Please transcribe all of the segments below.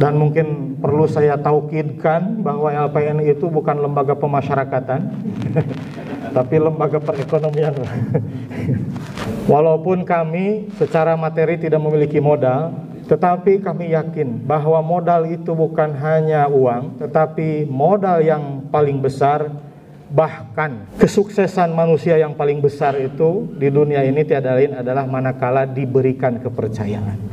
Dan mungkin perlu saya taukidkan bahwa LPN itu bukan lembaga pemasyarakatan tapi lembaga perekonomian. Walaupun kami secara materi tidak memiliki modal, tetapi kami yakin bahwa modal itu bukan hanya uang, tetapi modal yang paling besar, bahkan kesuksesan manusia yang paling besar itu di dunia ini tiada lain adalah manakala diberikan kepercayaan.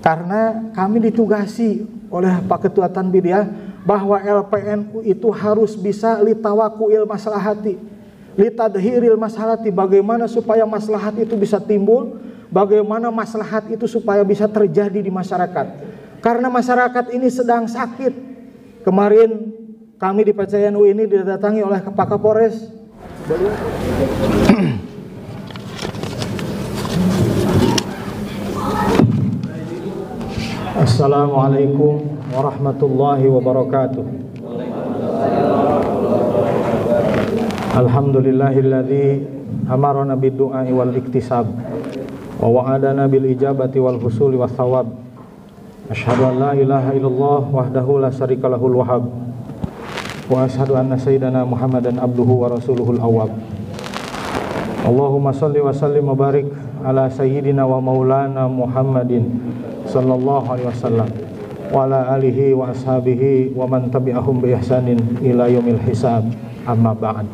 Karena kami ditugasi oleh Pak Ketua Tanbidiyah bahwa LPNU itu harus bisa litawakuil maslahati, litadhiril maslahati, bagaimana supaya maslahat itu bisa timbul, bagaimana maslahat itu supaya bisa terjadi di masyarakat. Karena masyarakat ini sedang sakit. Kemarin kami di PCNU ini didatangi oleh Pak Kapolres. Assalamualaikum warahmatullahi wabarakatuh. Alhamdulillahilladzi amarana bid-du'ai wal iktisab wa wa'adana bil ijabati wal husuli was thawab. Asyhadu an la ilaha illallah wahdahu la syarika lahul wahhab wa asyhadu anna sayyidana Muhammadan abduhu wa rasuluhul awwab. Allahumma shalli wa sallim wa barik ala sayyidina wa maulana Muhammadin sallallahu alaihi wasallam wa ala alihi wa ashabihi wa man tabi'ahum bi ihsanin ila yaumil hisab. Amma ba'd.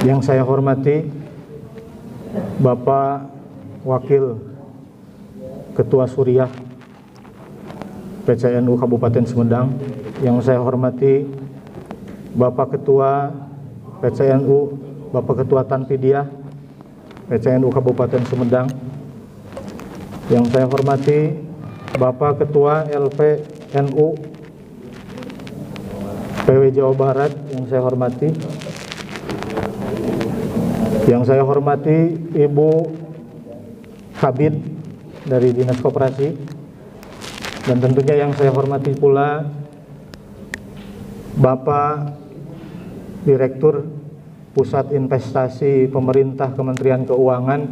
Yang saya hormati Bapak Wakil Ketua Suriah PCNU Kabupaten Sumedang, yang saya hormati Bapak Ketua PCNU, Bapak Ketua Tanpidiyah PCNU Kabupaten Sumedang, yang saya hormati Bapak Ketua LPNU PW Jawa Barat, yang saya hormati, yang saya hormati Ibu Kabid dari Dinas Koperasi, dan tentunya yang saya hormati pula Bapak Direktur Pusat Investasi Pemerintah Kementerian Keuangan,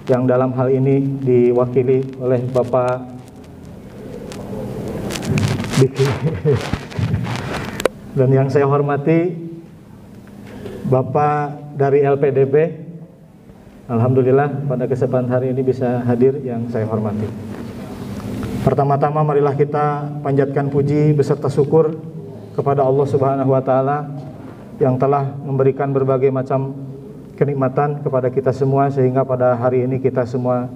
yang dalam hal ini diwakili oleh Bapak Diki. Dan yang saya hormati Bapak dari LPDB. Alhamdulillah pada kesempatan hari ini bisa hadir, yang saya hormati. Pertama-tama marilah kita panjatkan puji beserta syukur kepada Allah Subhanahu wa taala yang telah memberikan berbagai macam kenikmatan kepada kita semua, sehingga pada hari ini kita semua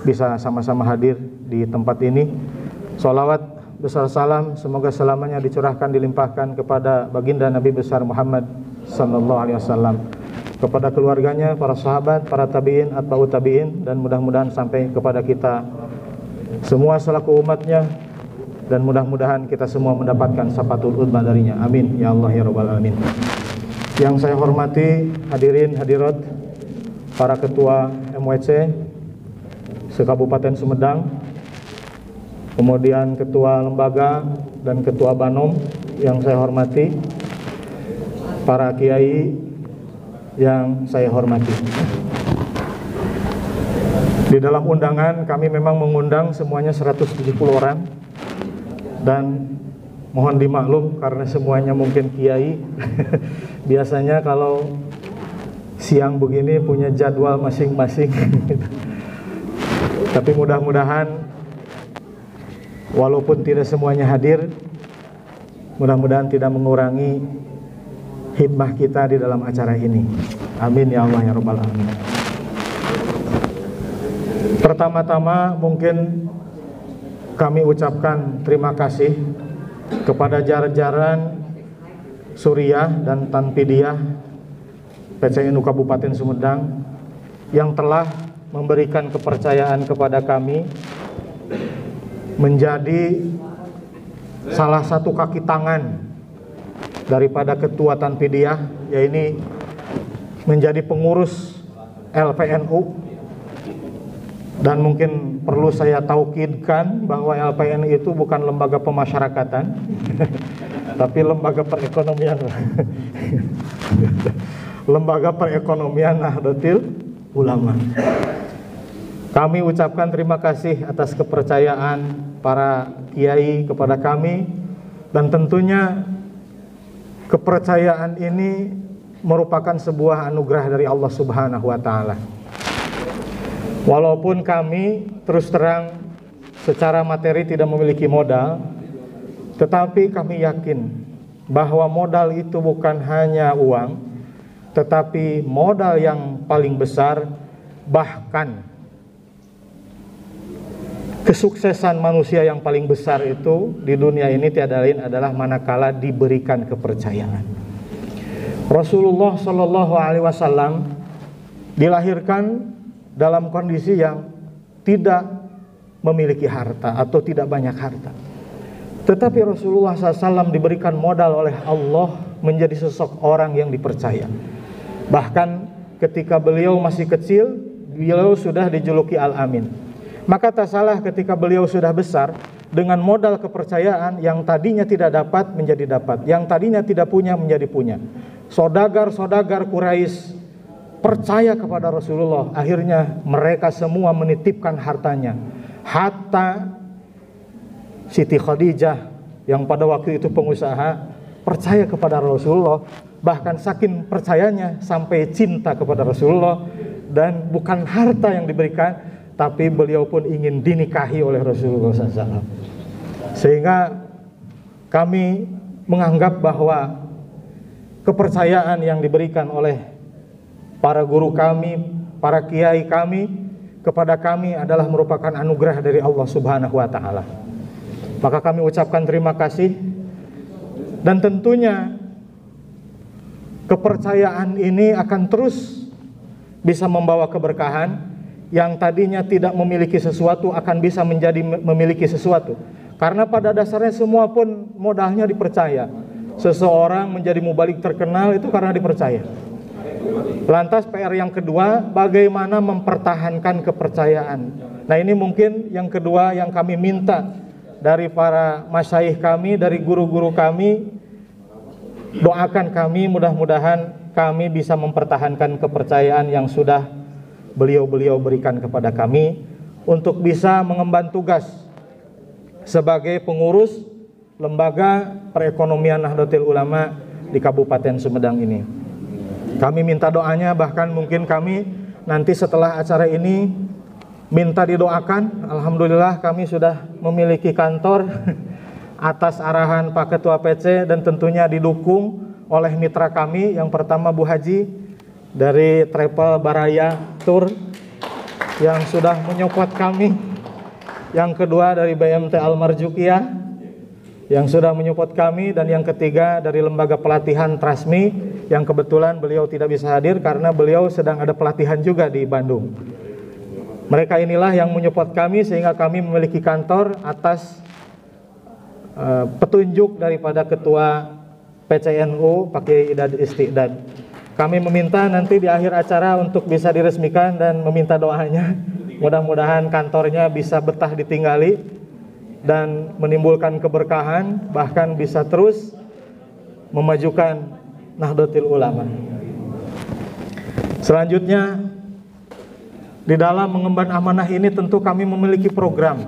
bisa sama-sama hadir di tempat ini. Sholawat besar salam semoga selamanya dicurahkan dilimpahkan kepada baginda Nabi besar Muhammad sallallahu alaihi wasallam, kepada keluarganya, para sahabat, para tabi'in, atba'ut tabi'in, dan mudah-mudahan sampai kepada kita semua selaku umatnya, dan mudah-mudahan kita semua mendapatkan syafatul uzma darinya. Amin ya Allah ya rabbal alamin. Yang saya hormati hadirin hadirat, para ketua MWC se-Kabupaten Sumedang, kemudian ketua lembaga dan ketua Banom yang saya hormati, para kiai yang saya hormati. Di dalam undangan kami memang mengundang semuanya 170 orang, dan mohon dimaklum karena semuanya mungkin kiai. Biasanya kalau siang begini punya jadwal masing-masing. Tapi mudah-mudahan walaupun tidak semuanya hadir, mudah-mudahan tidak mengurangi hikmah kita di dalam acara ini. Amin ya Allah ya rabbal alamin. Pertama-tama mungkin kami ucapkan terima kasih kepada jajaran Suriah dan Tanpidiyah PCNU Kabupaten Sumedang yang telah memberikan kepercayaan kepada kami menjadi salah satu kaki tangan daripada Ketua Tanpidiyah, yaitu menjadi pengurus LPNU. Dan mungkin perlu saya taukidkan bahwa LPN itu bukan lembaga pemasyarakatan tapi lembaga perekonomian. Lembaga perekonomian Nahdlatul Ulama. Kami ucapkan terima kasih atas kepercayaan para kiai kepada kami, dan tentunya kepercayaan ini merupakan sebuah anugerah dari Allah Subhanahu wa taala. Walaupun kami terus terang secara materi tidak memiliki modal, tetapi kami yakin bahwa modal itu bukan hanya uang, tetapi modal yang paling besar, bahkan kesuksesan manusia yang paling besar itu di dunia ini tiada lain adalah manakala diberikan kepercayaan. Rasulullah Shallallahu Alaihi Wasallam dilahirkan dalam kondisi yang tidak memiliki harta atau tidak banyak harta, tetapi Rasulullah SAW diberikan modal oleh Allah menjadi sosok orang yang dipercaya. Bahkan ketika beliau masih kecil, beliau sudah dijuluki Al-Amin. Maka tak salah ketika beliau sudah besar, dengan modal kepercayaan yang tadinya tidak dapat menjadi dapat, yang tadinya tidak punya menjadi punya. Saudagar-saudagar Quraisy percaya kepada Rasulullah. Akhirnya mereka semua menitipkan hartanya. Hatta Siti Khadijah yang pada waktu itu pengusaha percaya kepada Rasulullah. Bahkan saking percayanya sampai cinta kepada Rasulullah. Dan bukan harta yang diberikan, tapi beliau pun ingin dinikahi oleh Rasulullah SAW. Sehingga kami menganggap bahwa kepercayaan yang diberikan oleh para guru kami, para kiai kami kepada kami adalah merupakan anugerah dari Allah Subhanahu wa taala. Maka kami ucapkan terima kasih, dan tentunya kepercayaan ini akan terus bisa membawa keberkahan. Yang tadinya tidak memiliki sesuatu akan bisa menjadi memiliki sesuatu. Karena pada dasarnya semua pun modalnya dipercaya. Seseorang menjadi mubalik terkenal itu karena dipercaya. Lantas PR yang kedua, bagaimana mempertahankan kepercayaan. Nah, ini mungkin yang kedua yang kami minta dari para masyayikh kami, dari guru-guru kami. Doakan kami, mudah-mudahan kami bisa mempertahankan kepercayaan yang sudah beliau-beliau berikan kepada kami untuk bisa mengemban tugas sebagai pengurus lembaga perekonomian Nahdlatul Ulama di Kabupaten Sumedang ini. Kami minta doanya, bahkan mungkin kami nanti setelah acara ini minta didoakan. Alhamdulillah kami sudah memiliki kantor atas arahan Pak Ketua PC, dan tentunya didukung oleh mitra kami. Yang pertama Bu Haji dari Travel Baraya Tour yang sudah menyupport kami. Yang kedua dari BMT Al-Marzuqiyah yang sudah menyupport kami, dan yang ketiga dari lembaga pelatihan Trasmi yang kebetulan beliau tidak bisa hadir karena beliau sedang ada pelatihan juga di Bandung. Mereka inilah yang menyupport kami sehingga kami memiliki kantor atas petunjuk daripada Ketua PCNU Pak Kiai Idad Istiqdad. Kami meminta nanti di akhir acara untuk bisa diresmikan dan meminta doanya. Mudah-mudahan kantornya bisa betah ditinggali dan menimbulkan keberkahan, bahkan bisa terus memajukan Nahdlatul Ulama. Selanjutnya, di dalam mengemban amanah ini tentu kami memiliki program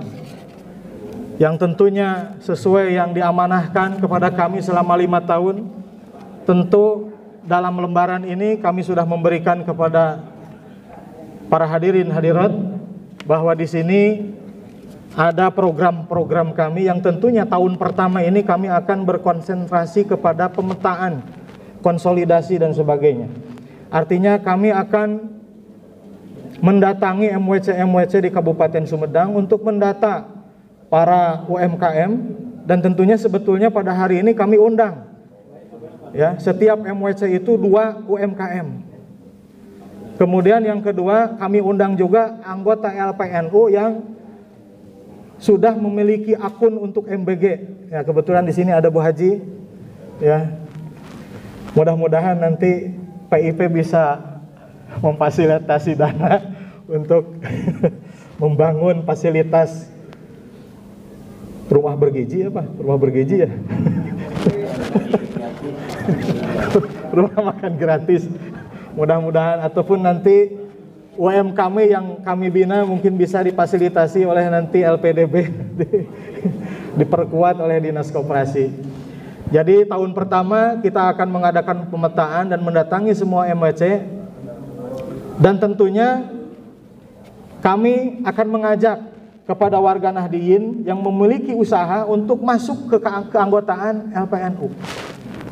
yang tentunya sesuai yang diamanahkan kepada kami selama 5 tahun. Tentu dalam lembaran ini kami sudah memberikan kepada para hadirin hadirat bahwa di sini ada program-program kami yang tentunya tahun pertama ini kami akan berkonsentrasi kepada pemetaan, konsolidasi dan sebagainya. Artinya kami akan mendatangi MWC-MWC di Kabupaten Sumedang untuk mendata para UMKM, dan tentunya sebetulnya pada hari ini kami undang. Ya, setiap MWC itu 2 UMKM. Kemudian yang kedua, kami undang juga anggota LPNU yang sudah memiliki akun untuk MBG. Ya, kebetulan di sini ada Bu Haji. Ya. Mudah-mudahan nanti PIP bisa memfasilitasi dana untuk membangun fasilitas rumah bergizi apa? Rumah bergizi ya. Rumah makan gratis. Mudah-mudahan, ataupun nanti UMKM yang kami bina mungkin bisa difasilitasi oleh nanti LPDB, diperkuat oleh Dinas Koperasi. Jadi tahun pertama kita akan mengadakan pemetaan dan mendatangi semua MWC, dan tentunya kami akan mengajak kepada warga Nahdliyin yang memiliki usaha untuk masuk ke keanggotaan LPNU.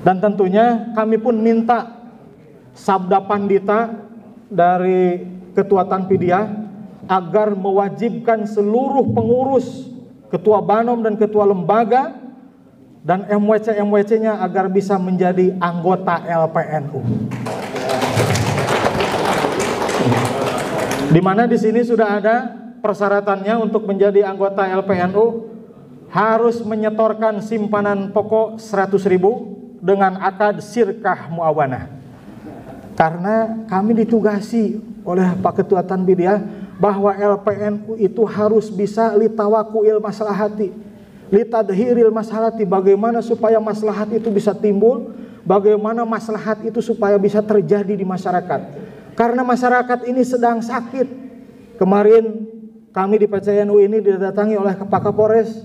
Dan tentunya kami pun minta sabda pandita dari Ketua Tanpidiyah agar mewajibkan seluruh pengurus, ketua Banom dan ketua lembaga dan MWC-MWC-nya agar bisa menjadi anggota LPNU. Di mana di sini sudah ada persyaratannya untuk menjadi anggota LPNU harus menyetorkan simpanan pokok 100.000 dengan akad sirkah muawanah. Karena kami ditugasi oleh Pak Ketua Tanpidiyah bahwa LPNU itu harus bisa litawakuil maslahati, litadhiril maslahati, bagaimana supaya maslahat itu bisa timbul, bagaimana maslahat itu supaya bisa terjadi di masyarakat. Karena masyarakat ini sedang sakit. Kemarin kami di PCNU ini didatangi oleh Pak Kapolres.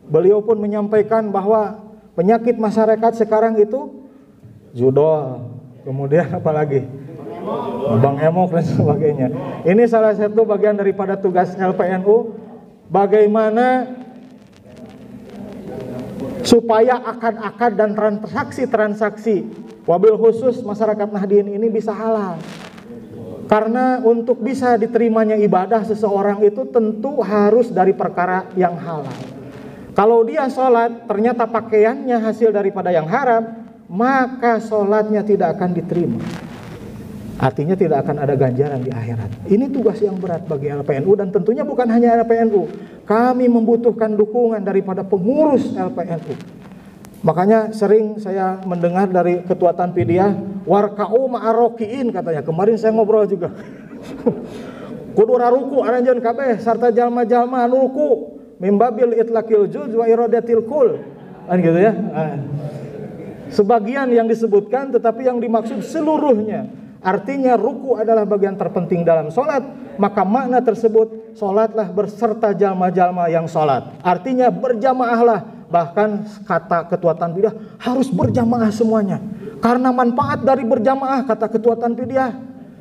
Beliau pun menyampaikan bahwa penyakit masyarakat sekarang itu judol, kemudian apa lagi? Bang Emok dan sebagainya. Ini salah satu bagian daripada tugas LPNU, bagaimana supaya akad-akad dan transaksi-transaksi wabil khusus masyarakat Nahdliyin ini bisa halal. Karena untuk bisa diterimanya ibadah seseorang itu tentu harus dari perkara yang halal. Kalau dia sholat ternyata pakaiannya hasil daripada yang haram, maka sholatnya tidak akan diterima. Artinya tidak akan ada ganjaran di akhirat. Ini tugas yang berat bagi LPNU, dan tentunya bukan hanya LPNU. Kami membutuhkan dukungan daripada pengurus LPNU. Makanya sering saya mendengar dari Ketua Tanpidiyah, warka'u ma'arokiin katanya. Kemarin saya ngobrol juga. Kudu raruku aranjeun kabeh sarta jalma-jalma anu ruku mimbabil itlaqil juz wa iradatil kul. Kan gitu ya. Sebagian yang disebutkan tetapi yang dimaksud seluruhnya. Artinya ruku adalah bagian terpenting dalam sholat, maka makna tersebut sholatlah berserta jalma-jalma yang sholat. Artinya berjamaahlah, bahkan kata Ketua Tanpidiyah harus berjamaah semuanya. Karena manfaat dari berjamaah, kata Ketua Tanpidiyah,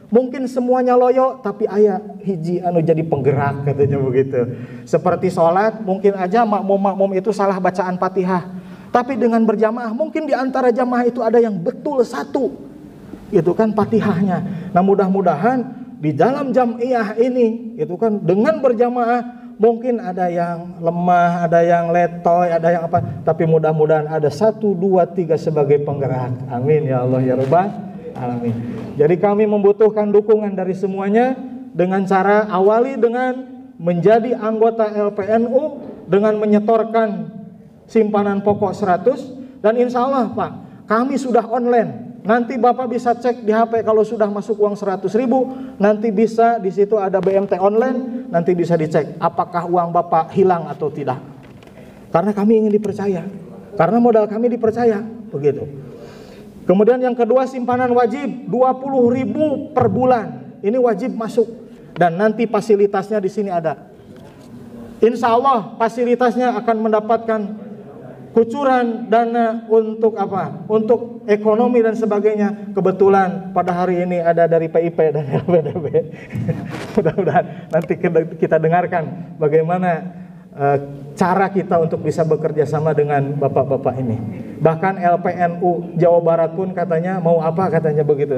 mungkin semuanya loyo, tapi aya hiji anu jadi penggerak, katanya begitu. Seperti sholat, mungkin aja makmum-makmum itu salah bacaan Fatihah, tapi dengan berjamaah mungkin di antara jamaah itu ada yang betul satu. Itu kan Fatihahnya. Nah mudah-mudahan di dalam jam'iyah ini itu kan dengan berjamaah mungkin ada yang lemah, ada yang letoy, ada yang apa, tapi mudah-mudahan ada 1, 2, 3 sebagai penggerak. Amin ya Allah ya Rabbal alamin. Jadi kami membutuhkan dukungan dari semuanya dengan cara awali dengan menjadi anggota LPNU dengan menyetorkan simpanan pokok 100, dan insya Allah Pak, kami sudah online. Nanti Bapak bisa cek di HP kalau sudah masuk uang 100.000, nanti bisa di situ ada BMT online, nanti bisa dicek apakah uang Bapak hilang atau tidak. Karena kami ingin dipercaya, karena modal kami dipercaya, begitu. Kemudian yang kedua, simpanan wajib 20.000 per bulan. Ini wajib masuk, dan nanti fasilitasnya di sini ada. Insya Allah fasilitasnya akan mendapatkan kucuran dana untuk apa? Untuk ekonomi dan sebagainya. Kebetulan pada hari ini ada dari PIP dan LPDB. Mudah-mudahan nanti kita dengarkan bagaimana cara kita untuk bisa bekerja sama dengan bapak-bapak ini. Bahkan LPNU Jawa Barat pun katanya mau apa, katanya begitu.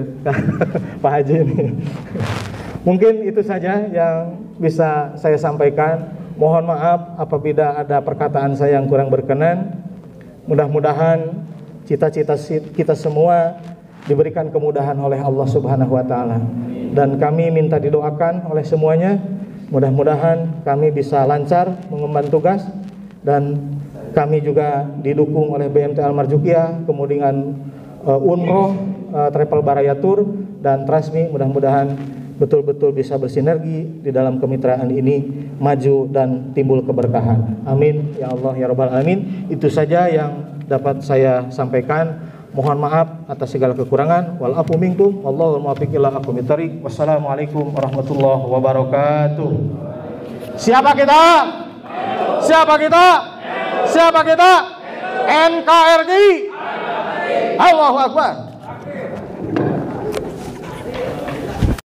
Pak Haji ini. Mungkin itu saja yang bisa saya sampaikan. Mohon maaf apabila ada perkataan saya yang kurang berkenan. Mudah-mudahan cita-cita kita semua diberikan kemudahan oleh Allah Subhanahu wa taala. Dan kami minta didoakan oleh semuanya. Mudah-mudahan kami bisa lancar mengemban tugas, dan kami juga didukung oleh BMT Al-Marzuqiyah, kemudian Umroh, Travel Barayatur, dan Transmi. Mudah-mudahan betul-betul bisa bersinergi di dalam kemitraan ini, maju dan timbul keberkahan. Amin ya Allah ya Rabbal alamin. Itu saja yang dapat saya sampaikan. Mohon maaf atas segala kekurangan. Wal afu minkum wallahul muwaffiq ila aqwamit thoriq. Wassalamualaikum warahmatullahi wabarakatuh. Siapa kita? Siapa kita? Siapa kita? NKRI. Allahu Akbar.